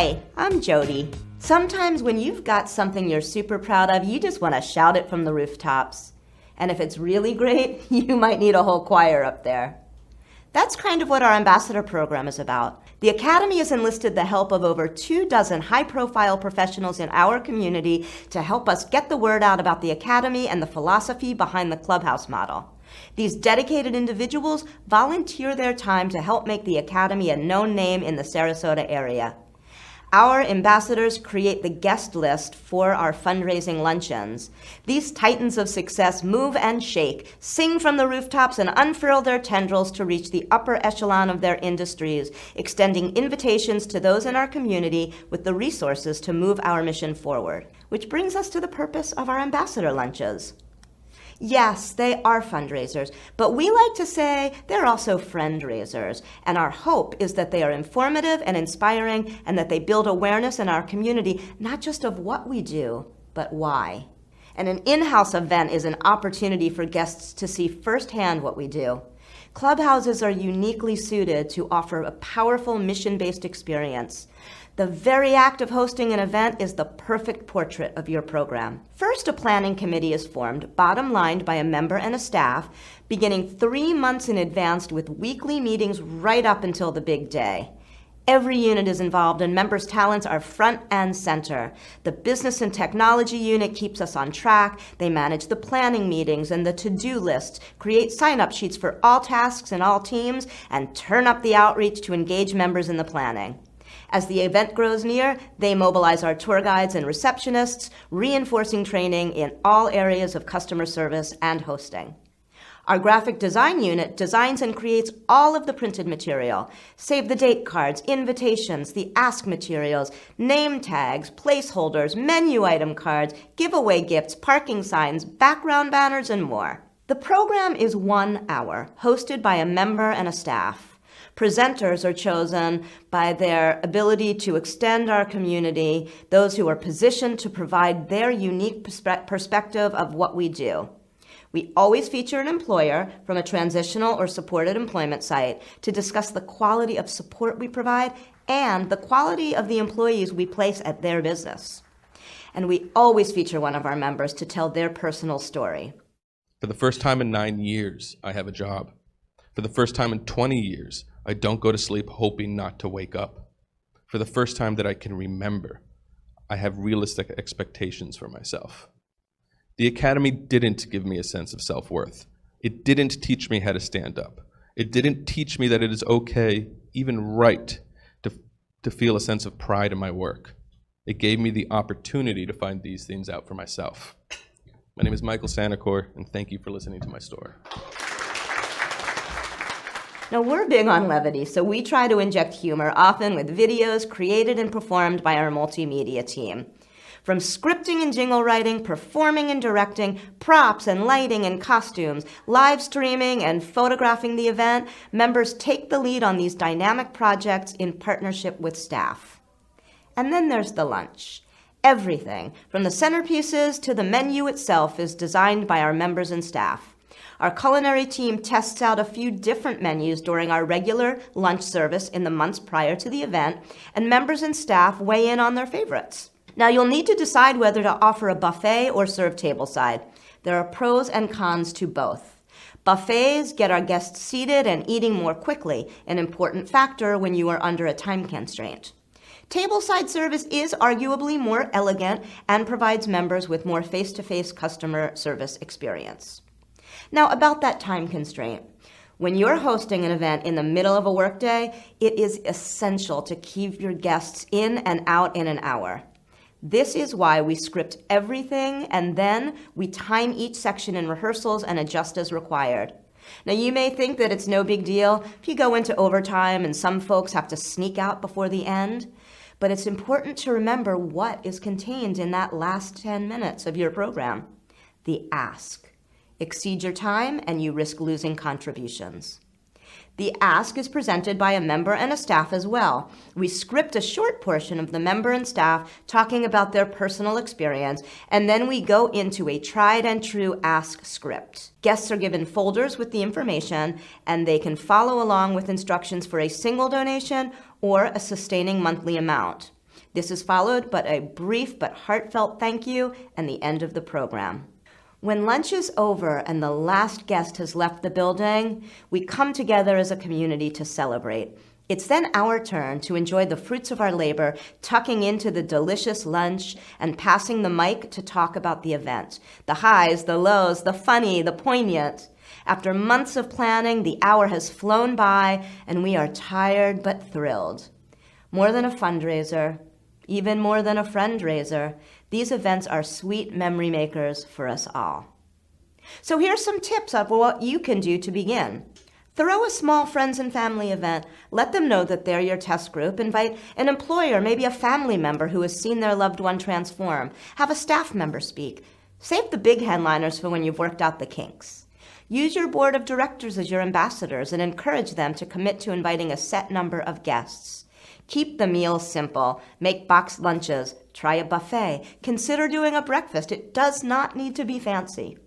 Hi, I'm Jody. Sometimes when you've got something you're super proud of, you just want to shout it from the rooftops. And if it's really great, you might need a whole choir up there. That's kind of what our ambassador program is about. The Academy has enlisted the help of over 24 high-profile professionals in our community to help us get the word out about the Academy and the philosophy behind the Clubhouse model. These dedicated individuals volunteer their time to help make the Academy a known name in the Sarasota area. Our ambassadors create the guest list for our fundraising luncheons. These titans of success move and shake, sing from the rooftops, and unfurl their tendrils to reach the upper echelon of their industries, extending invitations to those in our community with the resources to move our mission forward. Which brings us to the purpose of our ambassador lunches. Yes, they are fundraisers, but we like to say they're also friend-raisers, and our hope is that they are informative and inspiring and that they build awareness in our community, not just of what we do, but why. And an in-house event is an opportunity for guests to see firsthand what we do. Clubhouses are uniquely suited to offer a powerful mission-based experience. The very act of hosting an event is the perfect portrait of your program. First, a planning committee is formed, bottom-lined by a member and a staff, beginning 3 months in advance with weekly meetings right up until the big day. Every unit is involved and members' talents are front and center. The business and technology unit keeps us on track. They manage the planning meetings and the to-do lists, create sign-up sheets for all tasks and all teams, and turn up the outreach to engage members in the planning. As the event grows near, they mobilize our tour guides and receptionists, reinforcing training in all areas of customer service and hosting. Our graphic design unit designs and creates all of the printed material. Save the date cards, invitations, the ask materials, name tags, placeholders, menu item cards, giveaway gifts, parking signs, background banners, and more. The program is 1 hour, hosted by a member and a staff. Presenters are chosen by their ability to extend our community, those who are positioned to provide their unique perspective of what we do. We always feature an employer from a transitional or supported employment site to discuss the quality of support we provide and the quality of the employees we place at their business. And we always feature one of our members to tell their personal story. For the first time in 9 years, I have a job. For the first time in 20 years, I don't go to sleep hoping not to wake up. For the first time that I can remember, I have realistic expectations for myself. The Academy didn't give me a sense of self-worth. It didn't teach me how to stand up. It didn't teach me that it is okay, even right, to feel a sense of pride in my work. It gave me the opportunity to find these things out for myself. My name is Michael Sanacor, and thank you for listening to my story. Now, we're big on levity, so we try to inject humor, often with videos created and performed by our multimedia team. From scripting and jingle writing, performing and directing, props and lighting and costumes, live streaming and photographing the event, members take the lead on these dynamic projects in partnership with staff. And then there's the lunch. Everything, from the centerpieces to the menu itself, is designed by our members and staff. Our culinary team tests out a few different menus during our regular lunch service in the months prior to the event, and members and staff weigh in on their favorites. Now, you'll need to decide whether to offer a buffet or serve tableside. There are pros and cons to both. Buffets get our guests seated and eating more quickly, an important factor when you are under a time constraint. Tableside service is arguably more elegant and provides members with more face-to-face customer service experience. Now, about that time constraint. When you're hosting an event in the middle of a workday, it is essential to keep your guests in and out in an hour. This is why we script everything and then we time each section in rehearsals and adjust as required. Now, you may think that it's no big deal if you go into overtime and some folks have to sneak out before the end, but it's important to remember what is contained in that last 10 minutes of your program. The ask. Exceed your time and you risk losing contributions. The ask is presented by a member and a staff as well. We script a short portion of the member and staff talking about their personal experience, and then we go into a tried and true ask script. Guests are given folders with the information, and they can follow along with instructions for a single donation or a sustaining monthly amount. This is followed by a brief but heartfelt thank you and the end of the program. When lunch is over and the last guest has left the building, we come together as a community to celebrate. It's then our turn to enjoy the fruits of our labor, tucking into the delicious lunch and passing the mic to talk about the event. The highs, the lows, the funny, the poignant. After months of planning, the hour has flown by and we are tired but thrilled. More than a fundraiser, even more than a friend-raiser, these events are sweet memory makers for us all. So here's some tips of what you can do to begin. Throw a small friends and family event. Let them know that they're your test group. Invite an employer, maybe a family member who has seen their loved one transform. Have a staff member speak. Save the big headliners for when you've worked out the kinks. Use your board of directors as your ambassadors and encourage them to commit to inviting a set number of guests. Keep the meals simple. Make boxed lunches. Try a buffet. Consider doing a breakfast. It does not need to be fancy.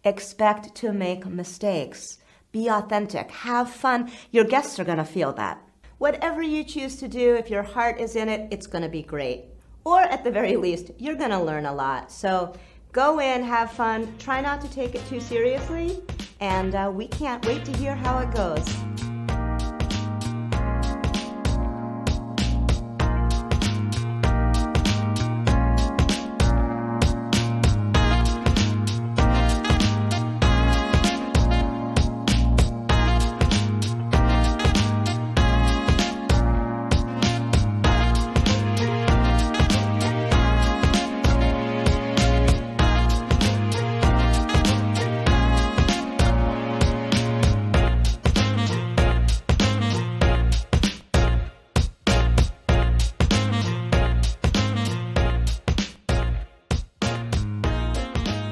Expect to make mistakes. Be authentic. Have fun. Your guests are going to feel that. Whatever you choose to do, if your heart is in it, it's going to be great. Or at the very least, you're going to learn a lot. So go in, have fun. Try not to take it too seriously. And we can't wait to hear how it goes.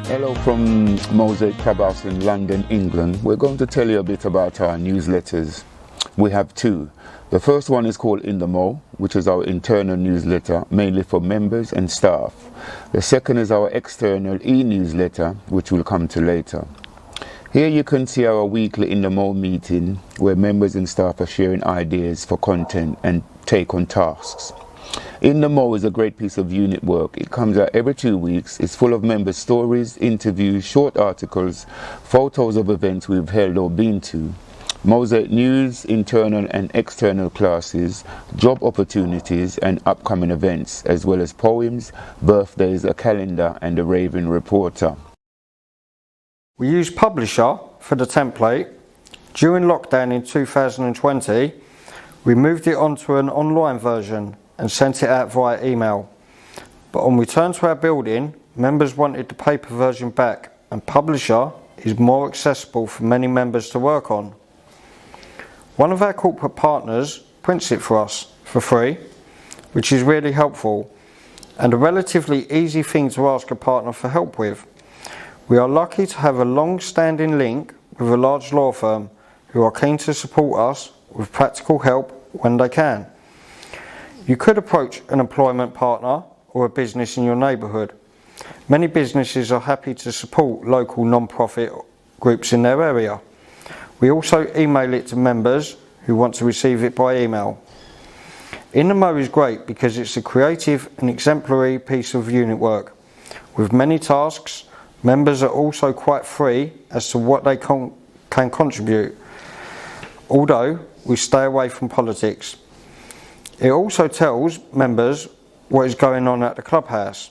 Hello from Mosaic Clubhouse in London, England. We're going to tell you a bit about our newsletters. We have two. The first one is called In the Mo, which is our internal newsletter, mainly for members and staff. The second is our external e-newsletter, which we'll come to later. Here you can see our weekly In the Mo meeting, where members and staff are sharing ideas for content and take on tasks. In the Mo is a great piece of unit work. It comes out every 2 weeks. It's full of member stories, interviews, short articles, photos of events we've held or been to, Mosaic news, internal and external classes, job opportunities and upcoming events, as well as poems, birthdays, a calendar and a raving reporter. We used Publisher for the template. During lockdown in 2020, we moved it onto an online version and sent it out via email. But on return to our building, members wanted the paper version back, and Publisher is more accessible for many members to work on. One of our corporate partners prints it for us for free, which is really helpful and a relatively easy thing to ask a partner for help with. We are lucky to have a long-standing link with a large law firm who are keen to support us with practical help when they can. You could approach an employment partner or a business in your neighbourhood. Many businesses are happy to support local non-profit groups in their area. We also email it to members who want to receive it by email. In the Mo is great because it's a creative and exemplary piece of unit work. With many tasks, members are also quite free as to what they can contribute, although we stay away from politics. It also tells members what is going on at the clubhouse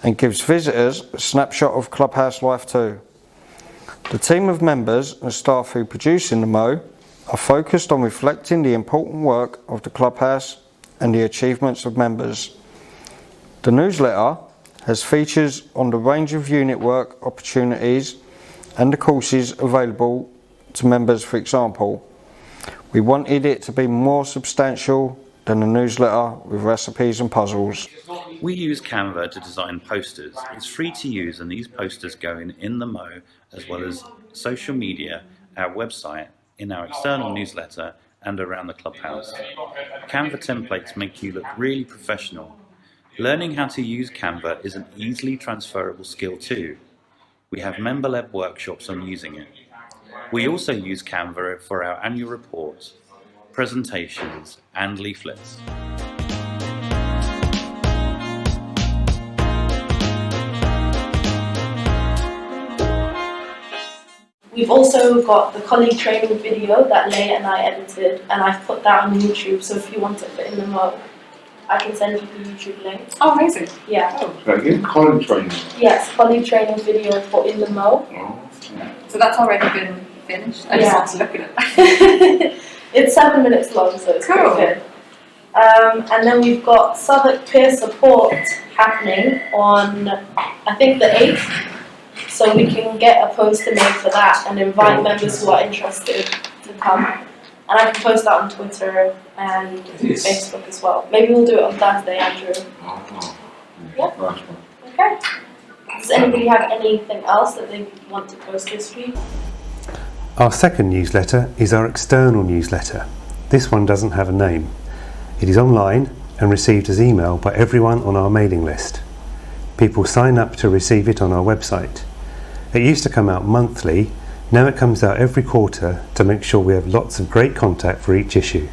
and gives visitors a snapshot of clubhouse life too. The team of members and staff who produce In the Mo are focused on reflecting the important work of the clubhouse and the achievements of members. The newsletter has features on the range of unit work opportunities and the courses available to members, for example. We wanted it to be more substantial than a newsletter with recipes and puzzles. We use Canva to design posters. It's free to use and these posters go in the Mo as well as social media, our website, in our external newsletter and around the clubhouse. Canva templates make you look really professional. Learning how to use Canva is an easily transferable skill too. We have member-led workshops on using it. We also use Canva for our annual reports, presentations and leaflets. We've also got the colleague training video that Leia and I edited, and I've put that on YouTube, so if you want it for In the Mo, I can send you the YouTube link. Oh, amazing. Yeah. So again, colleague training. Yes, colleague training video for In the Mo. So that's already been finished. I just want to look at it. It's 7 minutes long, so it's Cool. pretty good. And then we've got Southwark Peer Support happening on, I think, the 8th. So we can get a poster made for that and invite members who are interested to come. And I can post that on Twitter and Facebook as well. Maybe we'll do it on Thursday, Andrew. Yeah. Okay. Does anybody have anything else that they want to post this week? Our second newsletter is our external newsletter. This one doesn't have a name. It is online and received as email by everyone on our mailing list. People sign up to receive it on our website. It used to come out monthly, now it comes out every quarter to make sure we have lots of great content for each issue.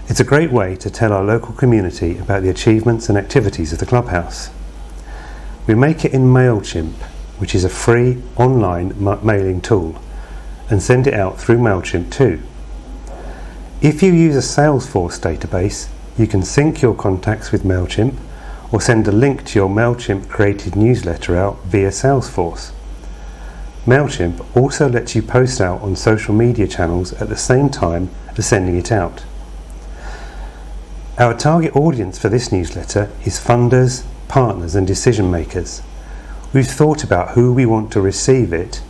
It's a great way to tell our local community about the achievements and activities of the clubhouse. We make it in MailChimp, which is a free online mailing tool, and send it out through MailChimp too. If you use a Salesforce database, you can sync your contacts with MailChimp or send a link to your MailChimp created newsletter out via Salesforce. MailChimp also lets you post out on social media channels at the same time as sending it out. Our target audience for this newsletter is funders, partners and decision makers. We've thought about who we want to receive it,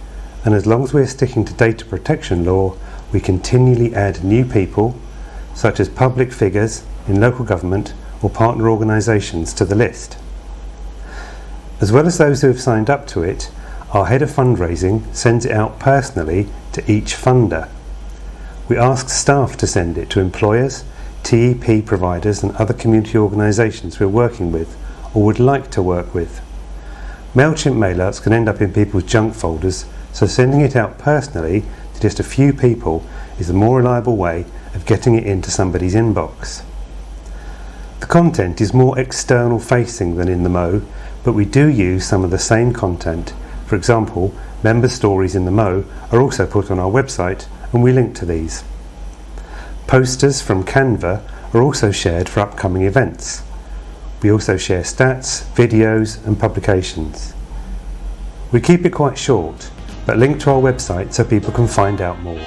and as long as we're sticking to data protection law, we continually add new people, such as public figures in local government or partner organisations, to the list. As well as those who have signed up to it, our head of fundraising sends it out personally to each funder. We ask staff to send it to employers, TEP providers and other community organisations we're working with or would like to work with. MailChimp mailouts can end up in people's junk folders, so sending it out personally to just a few people is a more reliable way of getting it into somebody's inbox. The content is more external facing than in the Mo, but we do use some of the same content. For example, member stories in the Mo are also put on our website and we link to these. Posters from Canva are also shared for upcoming events. We also share stats, videos and publications. We keep it quite short, but link to our website so people can find out more.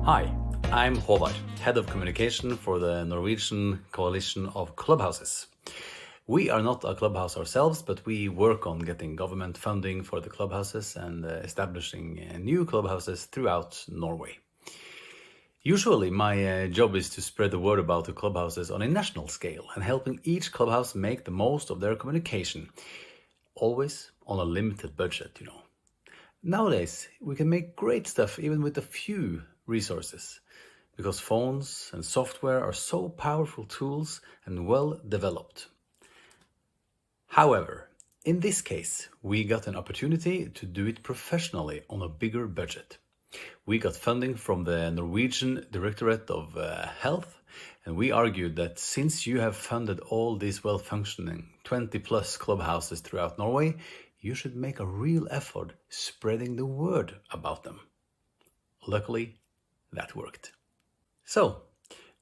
Hi, I'm Håvard, Head of Communication for the Norwegian Coalition of Clubhouses. We are not a clubhouse ourselves, but we work on getting government funding for the clubhouses and establishing new clubhouses throughout Norway. Usually my job is to spread the word about the clubhouses on a national scale and helping each clubhouse make the most of their communication, always on a limited budget, you know. Nowadays, we can make great stuff even with a few resources, because phones and software are so powerful tools and well developed. However, in this case, we got an opportunity to do it professionally on a bigger budget. We got funding from the Norwegian Directorate of Health, and we argued that since you have funded all these well-functioning 20+ clubhouses throughout Norway, you should make a real effort spreading the word about them. Luckily, that worked. So,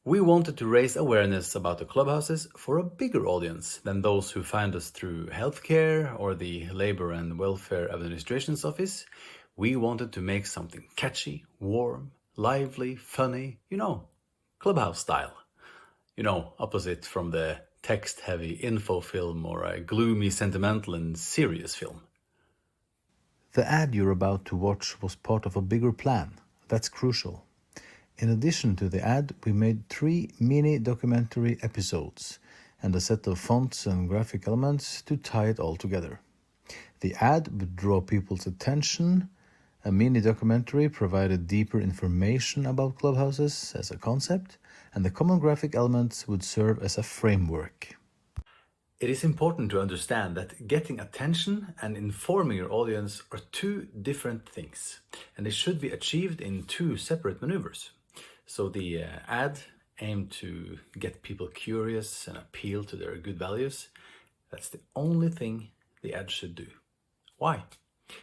we wanted to raise awareness about the clubhouses for a bigger audience than those who find us through healthcare or the Labour and Welfare Administration's office. We wanted to make something catchy, warm, lively, funny, you know, clubhouse style. You know, opposite from the text-heavy info film or a gloomy, sentimental and serious film. The ad you're about to watch was part of a bigger plan. That's crucial. In addition to the ad, we made 3 mini documentary episodes and a set of fonts and graphic elements to tie it all together. The ad would draw people's attention. A mini documentary provided deeper information about clubhouses as a concept, and the common graphic elements would serve as a framework. It is important to understand that getting attention and informing your audience are two different things, and they should be achieved in two separate maneuvers. So the ad aimed to get people curious and appeal to their good values, that's the only thing the ad should do. Why?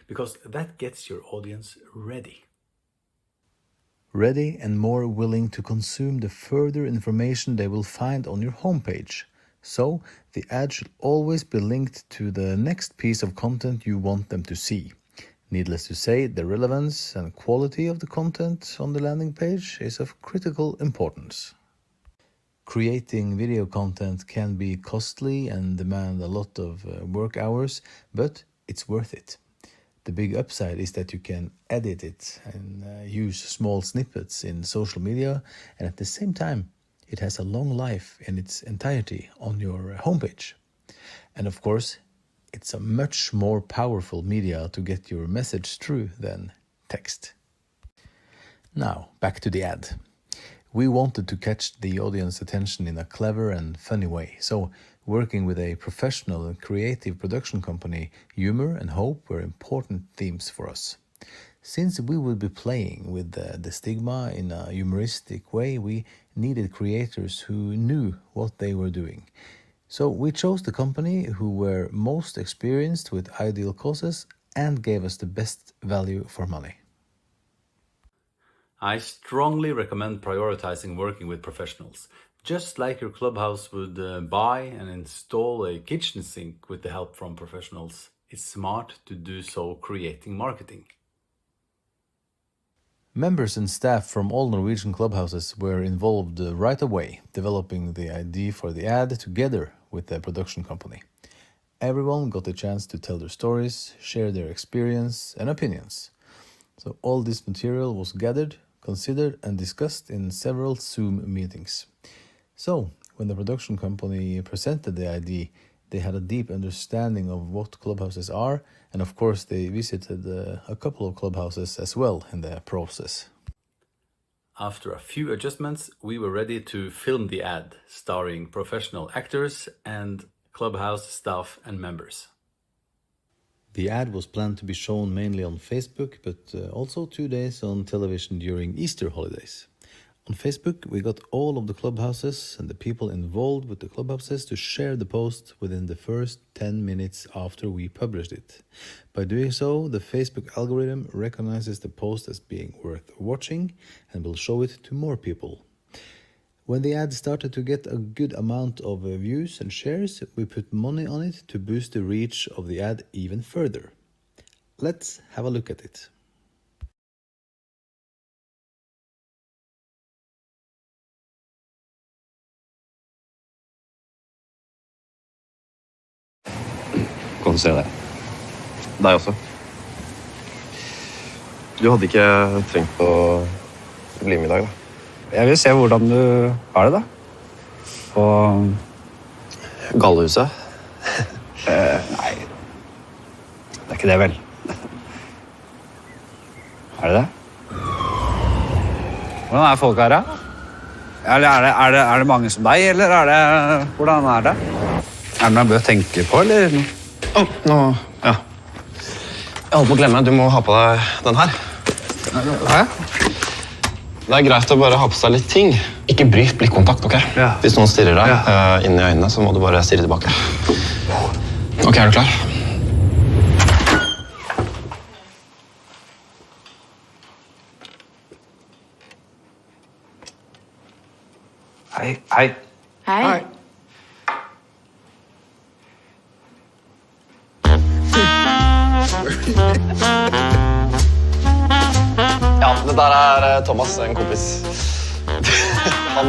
Because that gets your audience ready. Ready and more willing to consume the further information they will find on your homepage. So, the ad should always be linked to the next piece of content you want them to see. Needless to say, the relevance and quality of the content on the landing page is of critical importance. Creating video content can be costly and demand a lot of work hours, but it's worth it. The big upside is that you can edit it and use small snippets in social media, and at the same time, it has a long life in its entirety on your homepage. And of course, it's a much more powerful media to get your message through than text. Now, back to the ad. We wanted to catch the audience attention in a clever and funny way, so working with a professional and creative production company, humor and hope were important themes for us. Since we would be playing with the stigma in a humoristic way, we needed creators who knew what they were doing. So we chose the company who were most experienced with ideal causes and gave us the best value for money. I strongly recommend prioritizing working with professionals. Just like your clubhouse would buy and install a kitchen sink with the help from professionals, it's smart to do so creating marketing. Members and staff from all Norwegian clubhouses were involved right away, developing the idea for the ad together with the production company. Everyone got a chance to tell their stories, share their experience and opinions. So all this material was gathered, considered and discussed in several Zoom meetings. So, when the production company presented the idea, they had a deep understanding of what clubhouses are, and of course they visited a couple of clubhouses as well in the process. After a few adjustments, we were ready to film the ad, starring professional actors and clubhouse staff and members. The ad was planned to be shown mainly on Facebook, but also 2 days on television during Easter holidays. On Facebook, we got all of the clubhouses and the people involved with the clubhouses to share the post within the first 10 minutes after we published it. By doing so, the Facebook algorithm recognizes the post as being worth watching and will show it to more people. When the ad started to get a good amount of views and shares, we put money on it to boost the reach of the ad even further. Let's have a look at it. Kan du se det? Deg også. Du hadde ikke trengt å bli med I dag, da. Jeg vil se hvordan du har det, da. På Gallehuset? Nei, det ikke det, vel. Det det? Hvordan folk her, da? Eller er det mange som deg, eller det... Hvordan det? Det noe jeg bør tenke på, eller? Nå, ja. Jeg holdt på å glemme, du må ha på deg den her. Hæ? Det greit å bare ha på seg litt ting. Ikke bryt blikkontakt, ok? Ja. Hvis noen stirrer deg inn I øynene, så må du bare stirre tilbake. Ok, du klar? Hei. Hei. Hei. Ja, det der Thomas, en kompis. Han,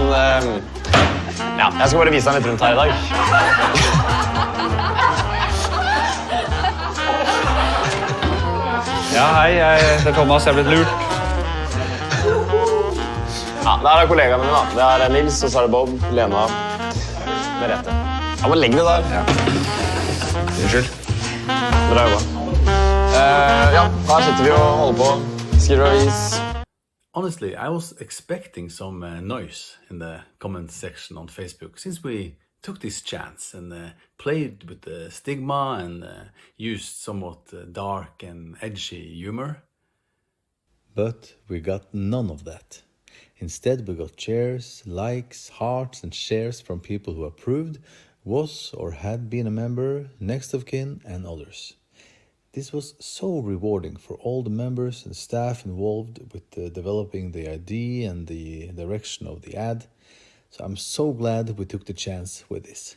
ja, jeg skal bare vise han litt rundt her I dag. Ja, hei, jeg heter Thomas, jeg har blitt lurt. Ja, der kollegaene mine da. Det Nils, og så det Bob, Lena, Merete. Ja, men legg det der. Ja. Unnskyld. Bra jobba. Ja, her sitter vi og holder på. Skriver avis. Honestly, I was expecting some noise in the comment section on Facebook, since we took this chance and played with the stigma and used somewhat dark and edgy humor. But we got none of that. Instead, we got shares, likes, hearts, and shares from people who approved, was or had been a member, next of kin, and others. This was so rewarding for all the members and staff involved with developing the idea and the direction of the ad. So I'm so glad we took the chance with this.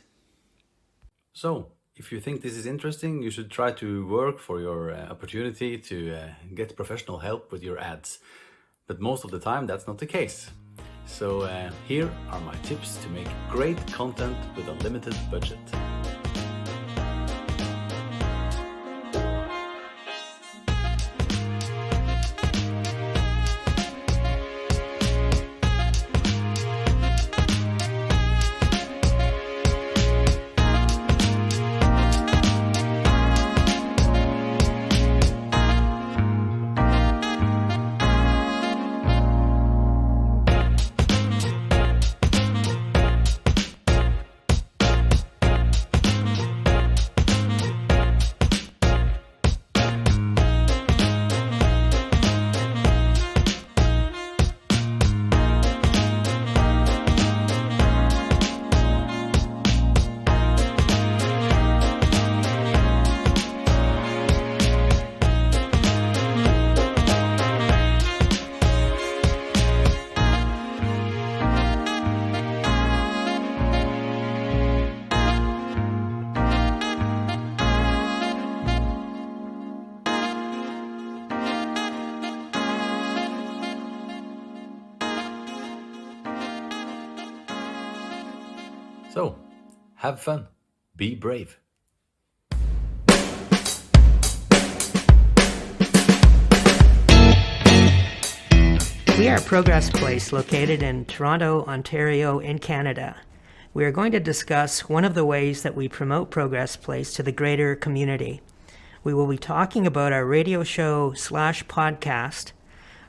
So, if you think this is interesting, you should try to work for your opportunity to get professional help with your ads. But most of the time, that's not the case. So here are my tips to make great content with a limited budget. So, have fun, be brave. We are Progress Place, located in Toronto, Ontario, in Canada. We are going to discuss one of the ways that we promote Progress Place to the greater community. We will be talking about our radio show / podcast,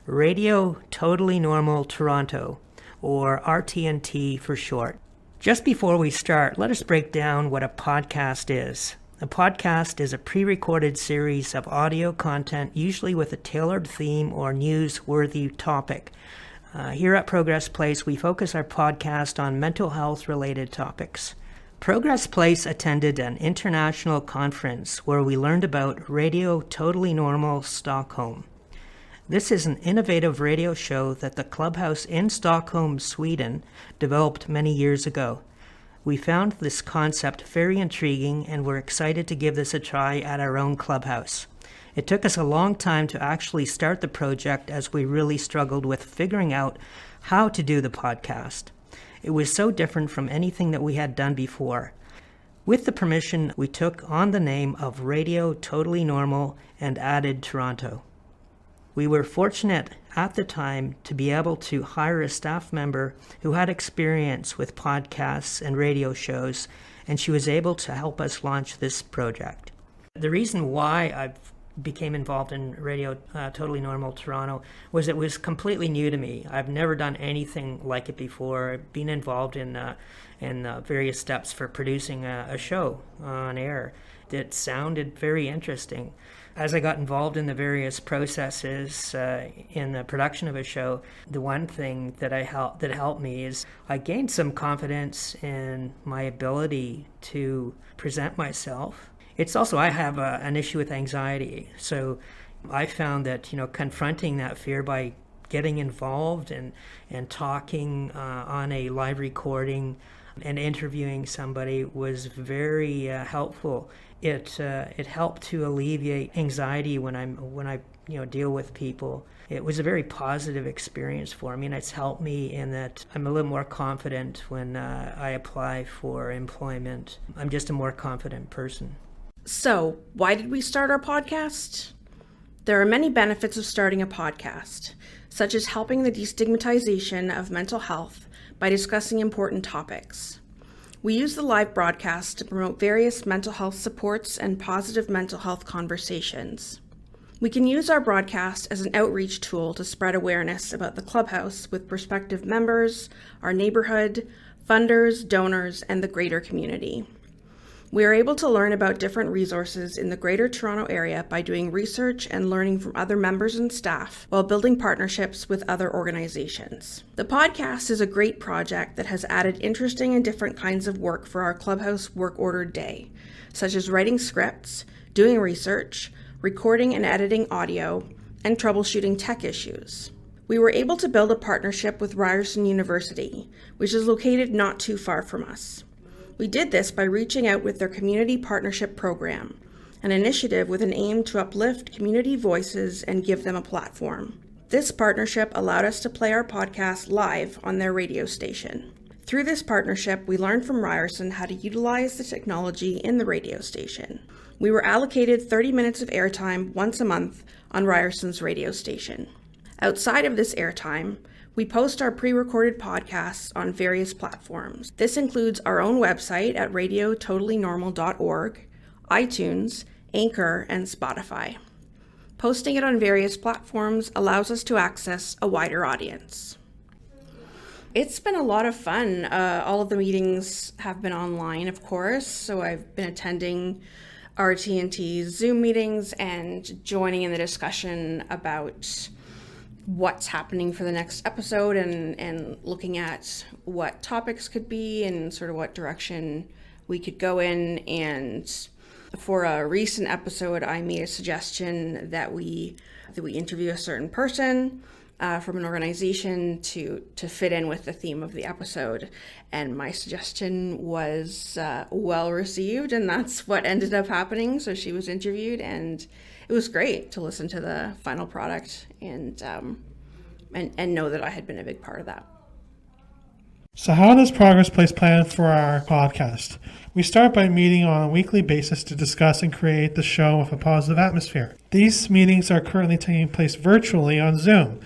Radio Totally Normal Toronto, or RTNT for short. Just before we start, let us break down what a podcast is. A podcast is a pre-recorded series of audio content, usually with a tailored theme or news-worthy topic. Here at Progress Place, we focus our podcast on mental health-related topics. Progress Place attended an international conference where we learned about Radio Totally Normal Stockholm. This is an innovative radio show that the clubhouse in Stockholm, Sweden, developed many years ago. We found this concept very intriguing and were excited to give this a try at our own clubhouse. It took us a long time to actually start the project as we really struggled with figuring out how to do the podcast. It was so different from anything that we had done before. With the permission, we took on the name of Radio Totally Normal and added Toronto. We were fortunate at the time to be able to hire a staff member who had experience with podcasts and radio shows, and she was able to help us launch this project. The reason why I became involved in Radio Totally Normal Toronto was it was completely new to me. I've never done anything like it before. I've been involved in various steps for producing a show on air. It sounded very interesting. As I got involved in the various processes in the production of a show, the one thing that helped me is I gained some confidence in my ability to present myself. It's also, I have an issue with anxiety, so I found that, confronting that fear by getting involved and talking on a live recording and interviewing somebody was very helpful. It helped to alleviate anxiety when I deal with people. It was a very positive experience for me, and it's helped me in that I'm a little more confident when I apply for employment. I'm just a more confident person. So, why did we start our podcast? There are many benefits of starting a podcast, such as helping the destigmatization of mental health by discussing important topics. We use the live broadcast to promote various mental health supports and positive mental health conversations. We can use our broadcast as an outreach tool to spread awareness about the clubhouse with prospective members, our neighborhood, funders, donors, and the greater community. We are able to learn about different resources in the Greater Toronto Area by doing research and learning from other members and staff while building partnerships with other organizations. The podcast is a great project that has added interesting and different kinds of work for our Clubhouse work order day, such as writing scripts, doing research, recording and editing audio, and troubleshooting tech issues. We were able to build a partnership with Ryerson University, which is located not too far from us. We did this by reaching out with their Community Partnership Program, an initiative with an aim to uplift community voices and give them a platform. This partnership allowed us to play our podcast live on their radio station. Through this partnership, we learned from Ryerson how to utilize the technology in the radio station. We were allocated 30 minutes of airtime once a month on Ryerson's radio station. Outside of this airtime, we post our pre-recorded podcasts on various platforms. This includes our own website at radiototallynormal.org, iTunes, Anchor, and Spotify. Posting it on various platforms allows us to access a wider audience. It's been a lot of fun. All of the meetings have been online, of course, so I've been attending RT&T's Zoom meetings and joining in the discussion about what's happening for the next episode and looking at what topics could be and sort of what direction we could go in. And for a recent episode, I made a suggestion that we interview a certain person from an organization to fit in with the theme of the episode. And my suggestion was well received, and that's what ended up happening. So she was interviewed, and it was great to listen to the final product and know that I had been a big part of that. So how does Progress Place plan for our podcast? We start by meeting on a weekly basis to discuss and create the show with a positive atmosphere. These meetings are currently taking place virtually on Zoom.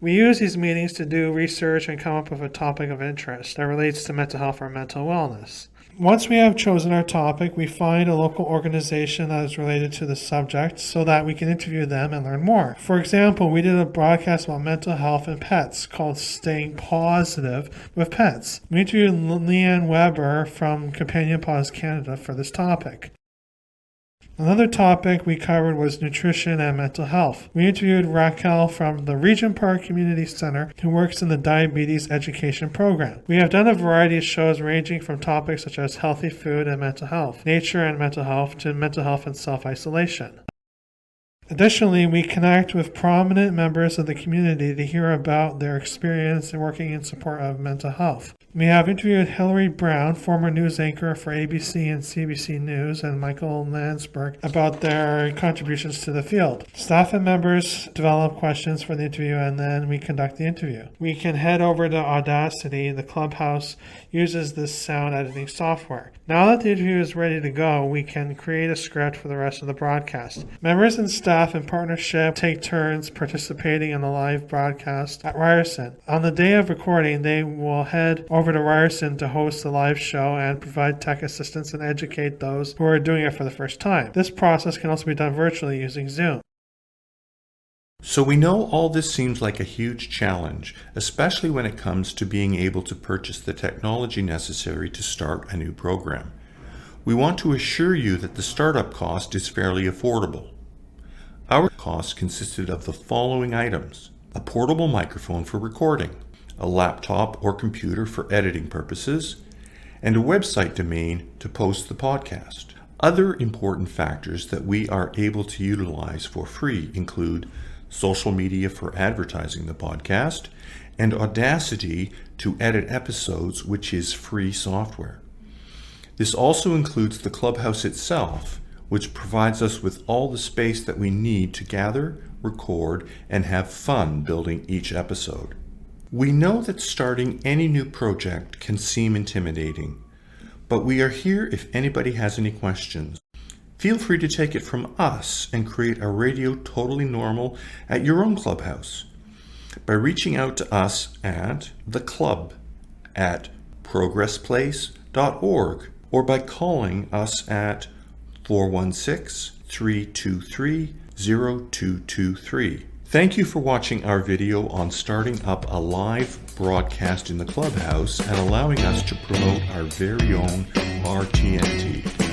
We use these meetings to do research and come up with a topic of interest that relates to mental health or mental wellness. Once we have chosen our topic, we find a local organization that is related to the subject so that we can interview them and learn more. For example, we did a broadcast about mental health and pets called Staying Positive with Pets. We interviewed Leanne Weber from Companion Paws Canada for this topic. Another topic we covered was nutrition and mental health. We interviewed Raquel from the Regent Park Community Center, who works in the diabetes education program. We have done a variety of shows ranging from topics such as healthy food and mental health, nature and mental health, to mental health and self-isolation. Additionally, we connect with prominent members of the community to hear about their experience in working in support of mental health. We have interviewed Hillary Brown, former news anchor for ABC and CBC News, and Michael Landsberg about their contributions to the field. Staff and members develop questions for the interview, and then we conduct the interview. We can head over to Audacity. The Clubhouse uses this sound editing software. Now that the interview is ready to go, we can create a script for the rest of the broadcast. Members and staff in partnership take turns participating in the live broadcast at Ryerson. On the day of recording, they will head over to Ryerson to host the live show and provide tech assistance and educate those who are doing it for the first time. This process can also be done virtually using Zoom. So we know all this seems like a huge challenge, especially when it comes to being able to purchase the technology necessary to start a new program. We want to assure you that the startup cost is fairly affordable. Our costs consisted of the following items: a portable microphone for recording, a laptop or computer for editing purposes, and a website domain to post the podcast. Other important factors that we are able to utilize for free include social media for advertising the podcast, and Audacity to edit episodes, which is free software. This also includes the Clubhouse itself, which provides us with all the space that we need to gather, record, and have fun building each episode. We know that starting any new project can seem intimidating, but we are here if anybody has any questions. Feel free to take it from us and create a Radio Totally Normal at your own Clubhouse by reaching out to us at theclub@progressplace.org or by calling us at 416-323-0223. Thank you for watching our video on starting up a live broadcast in the clubhouse and allowing us to promote our very own RTNT.